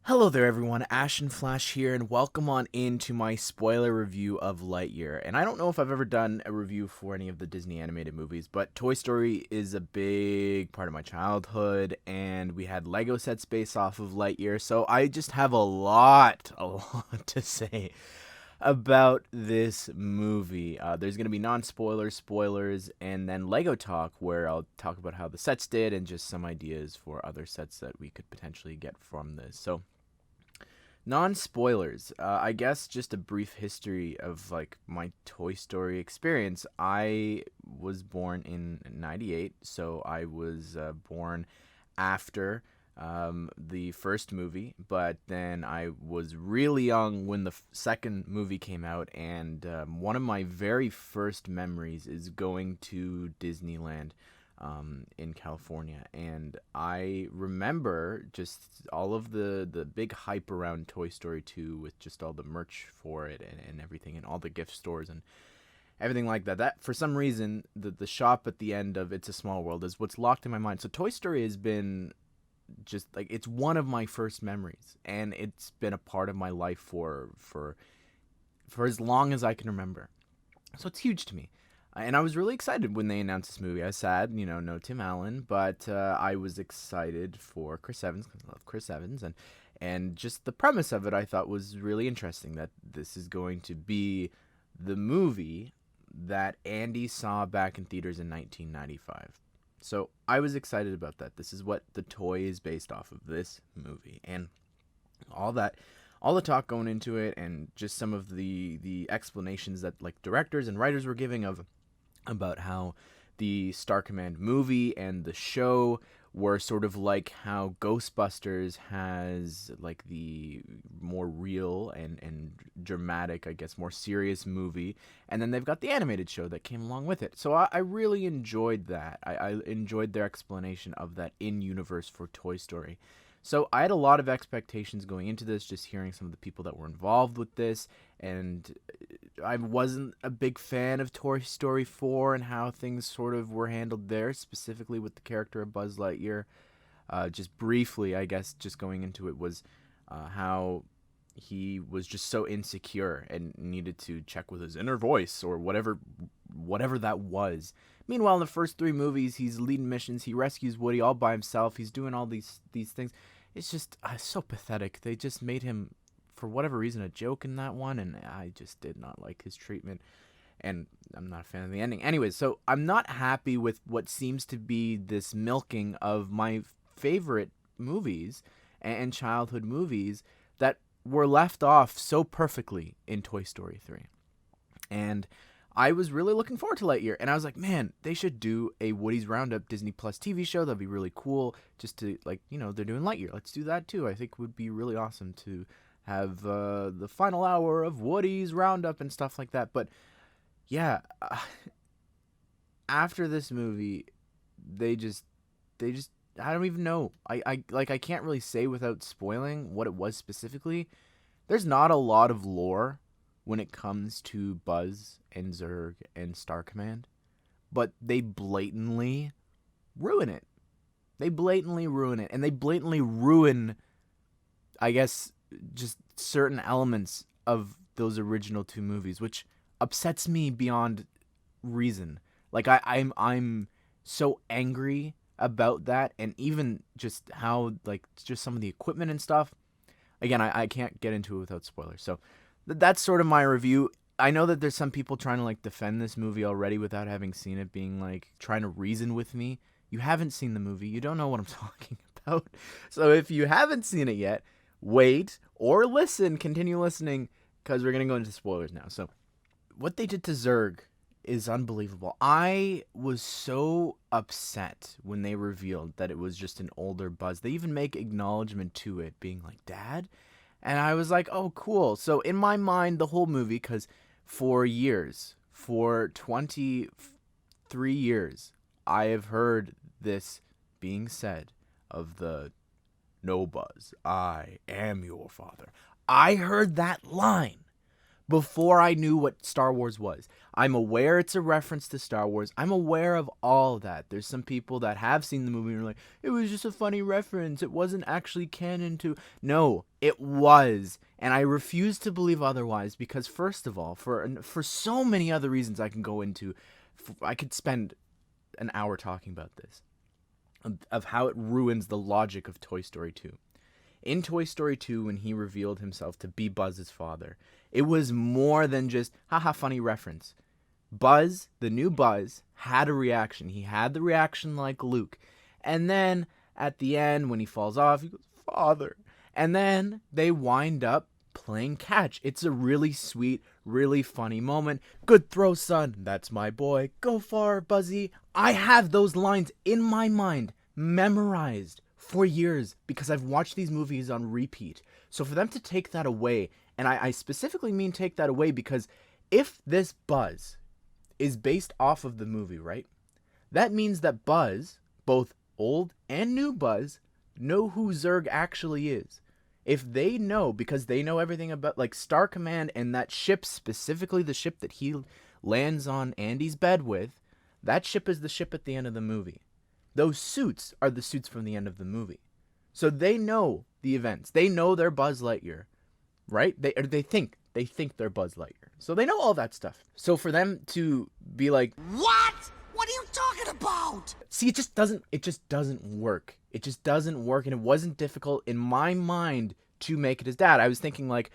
Hello there everyone, Ashnflash here, and welcome on into my spoiler review of Lightyear. And I don't know if I've ever done a review for any of the Disney animated movies, but Toy Story is a big part of my childhood, and we had Lego sets based off of Lightyear, so I just have a lot to say about this movie. There's going to be non-spoilers, spoilers, and then Lego talk, where I'll talk about how the sets did and just some ideas for other sets that we could potentially get from this. So non-spoilers. I guess just a brief history of like my Toy Story experience. I was born in '98, so I was born after the first movie, but then I was really young when the second movie came out, and one of my very first memories is going to Disneyland in California, and I remember just all of the big hype around Toy Story 2 with just all the merch for it and everything, and all the gift stores and everything like that. That for some reason the shop at the end of It's a Small World is what's locked in my mind. So Toy Story has been just like, it's one of my first memories, and it's been a part of my life for as long as I can remember. So it's huge to me. And I was really excited when they announced this movie. I was sad, no Tim Allen, but I was excited for Chris Evans because I love Chris Evans, and just the premise of it I thought was really interesting. That this is going to be the movie that Andy saw back in theaters in 1995. So I was excited about that. This is what the toy is based off of, this movie, and all that, all the talk going into it, and just some of the explanations that like directors and writers were giving of about how the Star Command movie and the show were sort of like how Ghostbusters has like the more real and dramatic, I guess, more serious movie, and then they've got the animated show that came along with it. So I really enjoyed that. I enjoyed their explanation of that in-universe for Toy Story. So I had a lot of expectations going into this, just hearing some of the people that were involved with this, and I wasn't a big fan of Toy Story 4 and how things sort of were handled there, specifically with the character of Buzz Lightyear. Just briefly, I guess, just going into it was how he was just so insecure and needed to check with his inner voice or whatever that was. Meanwhile, in the first three movies, he's leading missions. He rescues Woody all by himself. He's doing all these things. It's just so pathetic. They just made him, for whatever reason, a joke in that one, and I just did not like his treatment, and I'm not a fan of the ending. Anyways, so I'm not happy with what seems to be this milking of my favorite movies and childhood movies that were left off so perfectly in Toy Story 3. And I was really looking forward to Lightyear, and I was like, man, they should do a Woody's Roundup Disney Plus TV show. That'd be really cool. Just to, like, they're doing Lightyear. Let's do that too. I think it would be really awesome to have the final hour of Woody's Roundup and stuff like that. But yeah, after this movie, they just, I don't even know. I can't really say without spoiling what it was specifically. There's not a lot of lore when it comes to Buzz and Zurg and Star Command, but they blatantly ruin it. They blatantly ruin it, and they blatantly ruin, I guess, just certain elements of those original two movies, which upsets me beyond reason. Like I'm so angry about that, and even just how, like, just some of the equipment and stuff. Again, I can't get into it without spoilers. So that's sort of my review. I know that there's some people trying to like defend this movie already without having seen it, being like trying to reason with me. You haven't seen the movie. You don't know what I'm talking about. So if you haven't seen it yet, wait or listen, continue listening, because we're going to go into spoilers now. So what they did to Zurg is unbelievable. I was so upset when they revealed that it was just an older Buzz. They even make acknowledgement to it being like, Dad? And I was like, oh, cool. So in my mind, the whole movie, because for years, for 23 years, I have heard this being said of the "No, Buzz, I am your father." I heard that line before I knew what Star Wars was. I'm aware it's a reference to Star Wars. I'm aware of all that. There's some people that have seen the movie and are like, it was just a funny reference. It wasn't actually canon to. No, it was. And I refuse to believe otherwise because, first of all, for so many other reasons I can go into, I could spend an hour talking about this, of how it ruins the logic of Toy Story 2. In Toy Story 2, when he revealed himself to be Buzz's father, it was more than just, haha, funny reference. Buzz, the new Buzz, had a reaction. He had the reaction like Luke. And then, at the end, when he falls off, he goes, Father. And then, they wind up playing catch. It's a really sweet, really funny moment. Good throw, son. That's my boy. Go far, Buzzy. I have those lines in my mind, memorized for years because I've watched these movies on repeat. So for them to take that away, and I specifically mean take that away because if this Buzz is based off of the movie, right? That means that Buzz, both old and new Buzz, know who Zurg actually is. If they know, because they know everything about, like, Star Command and that ship, specifically the ship that he lands on Andy's bed with, that ship is the ship at the end of the movie. Those suits are the suits from the end of the movie. So they know the events. They know they're Buzz Lightyear, right? They think they're Buzz Lightyear. So they know all that stuff. So for them to be like, What? What are you talking about? see, it just doesn't work. It just doesn't work, and it wasn't difficult in my mind to make it his dad. I was thinking, like,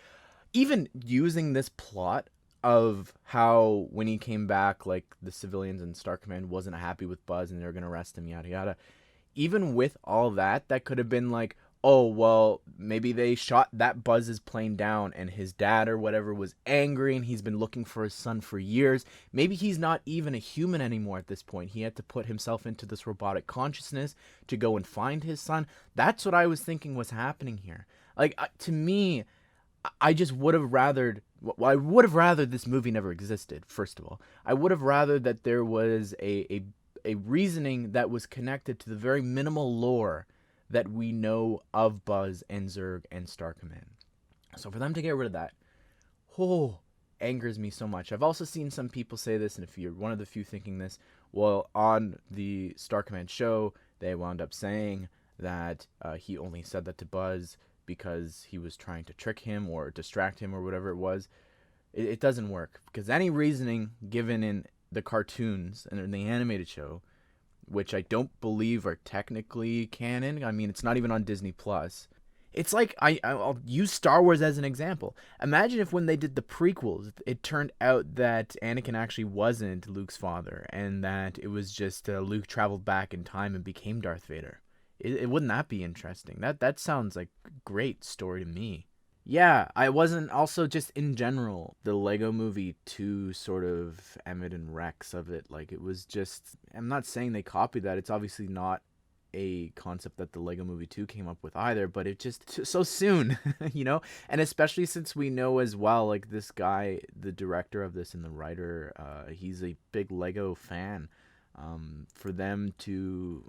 even using this plot of how when he came back, like, the civilians and Star Command wasn't happy with Buzz and they were going to arrest him, yada yada. Even with all that, that could have been like, oh, well, maybe they shot that Buzz's plane down and his dad or whatever was angry and he's been looking for his son for years. Maybe he's not even a human anymore at this point. He had to put himself into this robotic consciousness to go and find his son. That's what I was thinking was happening here. Like, to me, I just would have rathered, well, I would have rathered this movie never existed, first of all. I would have rathered that there was a reasoning that was connected to the very minimal lore that we know of Buzz and Zurg and Star Command. So for them to get rid of that, angers me so much. I've also seen some people say this, and if you're one of the few thinking this, well, on the Star Command show, they wound up saying that he only said that to Buzz because he was trying to trick him or distract him or whatever it was. It doesn't work, because any reasoning given in the cartoons and in the animated show, which I don't believe are technically canon. I mean, it's not even on Disney Plus. It's like, I'll use Star Wars as an example. Imagine if when they did the prequels, it turned out that Anakin actually wasn't Luke's father, and that it was just Luke traveled back in time and became Darth Vader. It wouldn't that be interesting? That sounds like a great story to me. Yeah, I wasn't also just in general, the Lego Movie 2 sort of Emmett and Rex of it. Like, it was just, I'm not saying they copied that. It's obviously not a concept that the Lego Movie 2 came up with either, but it just so soon, you know? And especially since we know as well, like, this guy, the director of this and the writer, he's a big Lego fan. For them to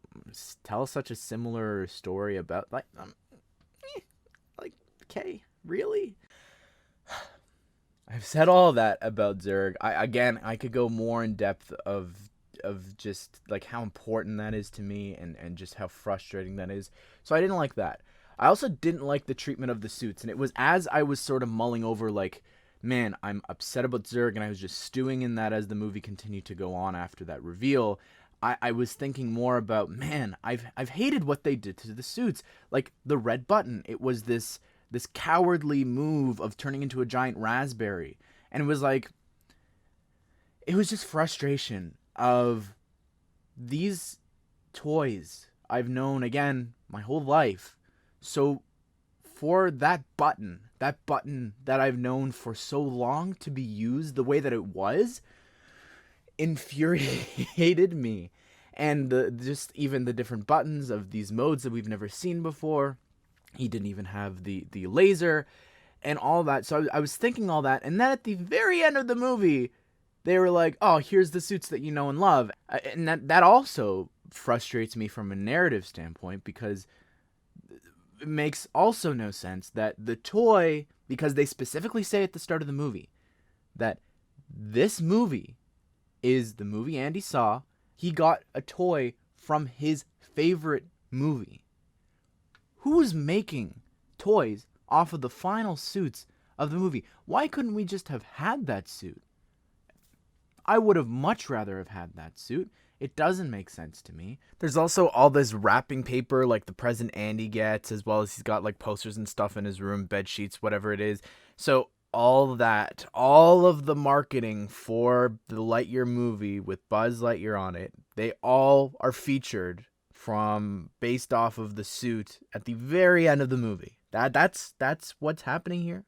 tell such a similar story about, like, okay, really? I've said all that about Zurg. I could go more in depth of just like how important that is to me and just how frustrating that is. So I didn't like that. I also didn't like the treatment of the suits, and it was as I was sort of mulling over, like, man, I'm upset about Zurg, and I was just stewing in that as the movie continued to go on after that reveal. I was thinking more about, man, I've hated what they did to the suits. Like, the red button, it was this cowardly move of turning into a giant raspberry. And it was like, it was just frustration of these toys I've known, again, my whole life. So for that button that I've known for so long to be used the way that it was, infuriated me. And just even the different buttons of these modes that we've never seen before. He didn't even have the laser and all that. So I was thinking all that. And then at the very end of the movie, they were like, oh, here's the suits that you know and love. And that also frustrates me from a narrative standpoint, because it makes also no sense that the toy, because they specifically say at the start of the movie, that this movie is the movie Andy saw. He got a toy from his favorite movie. Who's making toys off of the final suits of the movie? Why couldn't we just have had that suit? I would have much rather have had that suit. It doesn't make sense to me. There's also all this wrapping paper like the present Andy gets, as well as he's got like posters and stuff in his room, bed sheets, whatever it is. So all that, all of the marketing for the Lightyear movie with Buzz Lightyear on it, they all are featured from based off of the suit at the very end of the movie. That's what's happening here.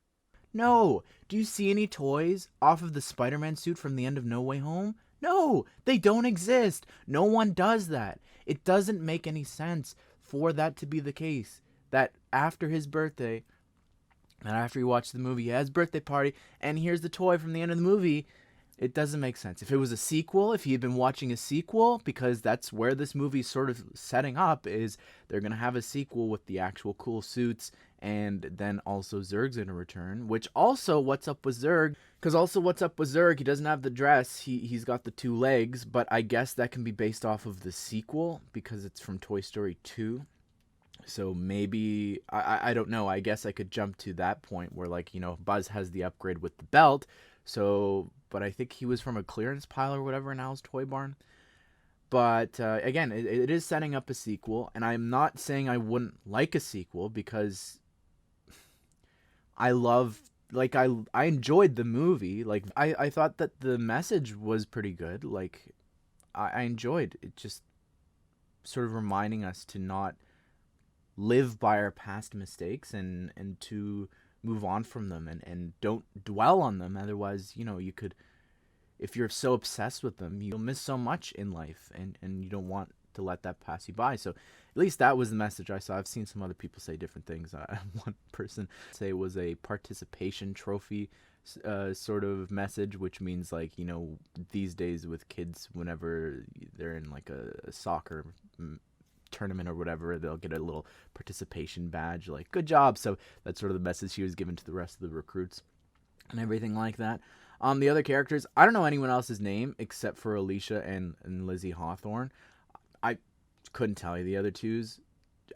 No. Do you see any toys off of the Spider-Man suit from the end of No Way Home? No, they don't exist. No one does that. It doesn't make any sense for that to be the case. That after his birthday, and after he watched the movie, he has a birthday party, and here's the toy from the end of the movie. It doesn't make sense. If it was a sequel, if he had been watching a sequel, because that's where this movie's sort of setting up, is they're going to have a sequel with the actual cool suits, and then also Zurg's going to return, which also, what's up with Zurg? Because also, what's up with Zurg? He doesn't have the dress, he's got the 2 legs, but I guess that can be based off of the sequel, because it's from Toy Story 2. So maybe, I don't know, I guess I could jump to that point where, like, Buzz has the upgrade with the belt, so, but I think he was from a clearance pile or whatever in Al's Toy Barn. But again, it is setting up a sequel, and I'm not saying I wouldn't like a sequel, because I love, like, I enjoyed the movie. Like, I thought that the message was pretty good. Like, I enjoyed it, just sort of reminding us to not live by our past mistakes, and to move on from them, and don't dwell on them. Otherwise, you could, if you're so obsessed with them, you'll miss so much in life, and you don't want to let that pass you by. So at least that was the message I saw. I've seen some other people say different things. One person say it was a participation trophy sort of message, which means, like, these days with kids, whenever they're in like a soccer tournament or whatever, they'll get a little participation badge, like, good job. So that's sort of the message she was given to the rest of the recruits and everything like that. The other characters, I don't know anyone else's name except for Alicia and Lizzie Hawthorne. I couldn't tell you the other twos.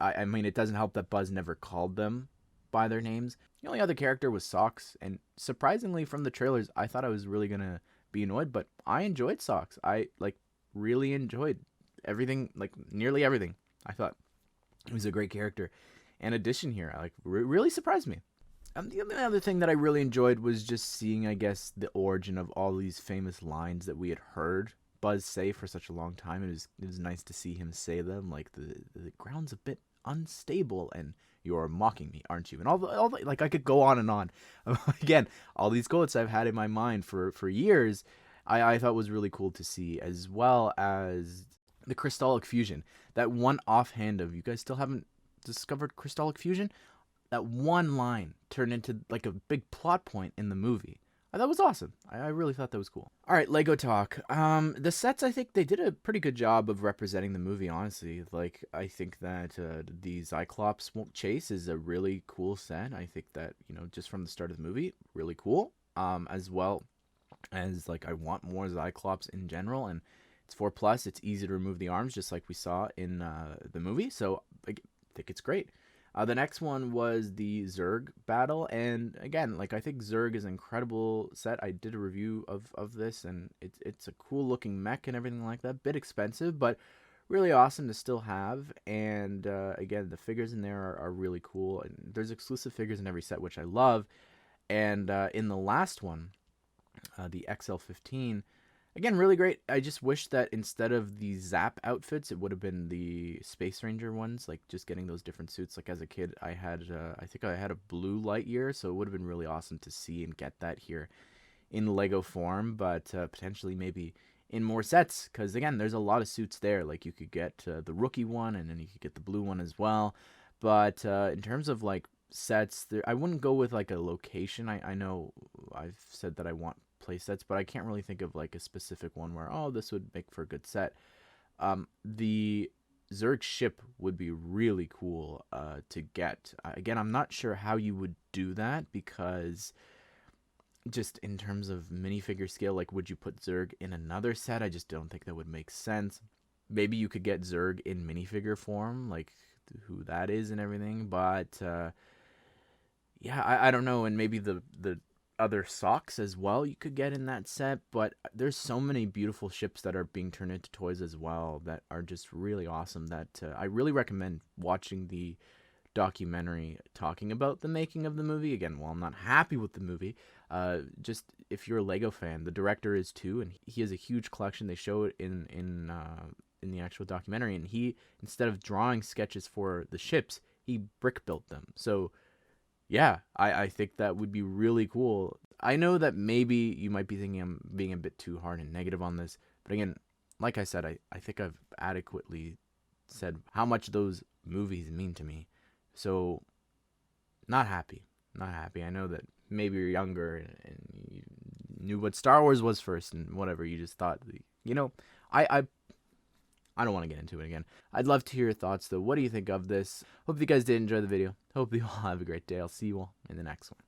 I mean, it doesn't help that Buzz never called them by their names. The only other character was Socks, and surprisingly from the trailers, I thought I was really gonna be annoyed, but I enjoyed Socks. I, like, really enjoyed everything, like, nearly everything. I thought he was a great character and addition here. Like, really surprised me. The only other thing that I really enjoyed was just seeing, I guess, the origin of all these famous lines that we had heard Buzz say for such a long time. It was nice to see him say them, like the ground's a bit unstable, and you're mocking me, aren't you? And all the, like, I could go on and on. Again, all these quotes I've had in my mind for years, I thought was really cool to see, as well as the Crystallic Fusion. That one offhand of, you guys still haven't discovered Crystallic Fusion? That one line turned into, like, a big plot point in the movie. That was awesome. I really thought that was cool. All right, Lego talk. The sets, I think they did a pretty good job of representing the movie, honestly. Like, I think that the Cyclops chase is a really cool set. I think that, just from the start of the movie, really cool. As well as, like, I want more Cyclops in general, and it's 4+. It's easy to remove the arms, just like we saw in the movie. So I think it's great. The next one was the Zurg battle, and again, like, I think Zurg is an incredible set. I did a review of this, and it's a cool looking mech and everything like that. Bit expensive, but really awesome to still have. And again, the figures in there are really cool, and there's exclusive figures in every set, which I love. And in the last one, the XL15, again, really great. I just wish that instead of the Zap outfits, it would have been the Space Ranger ones, like, just getting those different suits. Like, as a kid, I think I had a blue Lightyear, so it would have been really awesome to see and get that here in Lego form, but potentially maybe in more sets, because, again, there's a lot of suits there. Like, you could get the rookie one, and then you could get the blue one as well. But in terms of, like, sets, I wouldn't go with, like, a location. I know I've said that I want play sets, but I can't really think of, like, a specific one where, oh, this would make for a good set. The Zurg ship would be really cool to get. Again, I'm not sure how you would do that, because just in terms of minifigure scale, like, would you put Zurg in another set? I just don't think that would make sense. Maybe you could get Zurg in minifigure form, like who that is and everything, but yeah, I don't know. And maybe the other socks as well you could get in that set, but there's so many beautiful ships that are being turned into toys as well that are just really awesome that I really recommend watching the documentary talking about the making of the movie. Again, while I'm not happy with the movie, just if you're a Lego fan, the director is too, and he has a huge collection. They show it in the actual documentary, and he, instead of drawing sketches for the ships, he brick built them. So yeah, I think that would be really cool. I know that maybe you might be thinking I'm being a bit too hard and negative on this, but again, like I said, I think I've adequately said how much those movies mean to me. So, not happy. Not happy. I know that maybe you're younger and you knew what Star Wars was first and whatever. You just thought, you know, I, I, I don't want to get into it again. I'd love to hear your thoughts, though. What do you think of this? Hope you guys did enjoy the video. Hope you all have a great day. I'll see you all in the next one.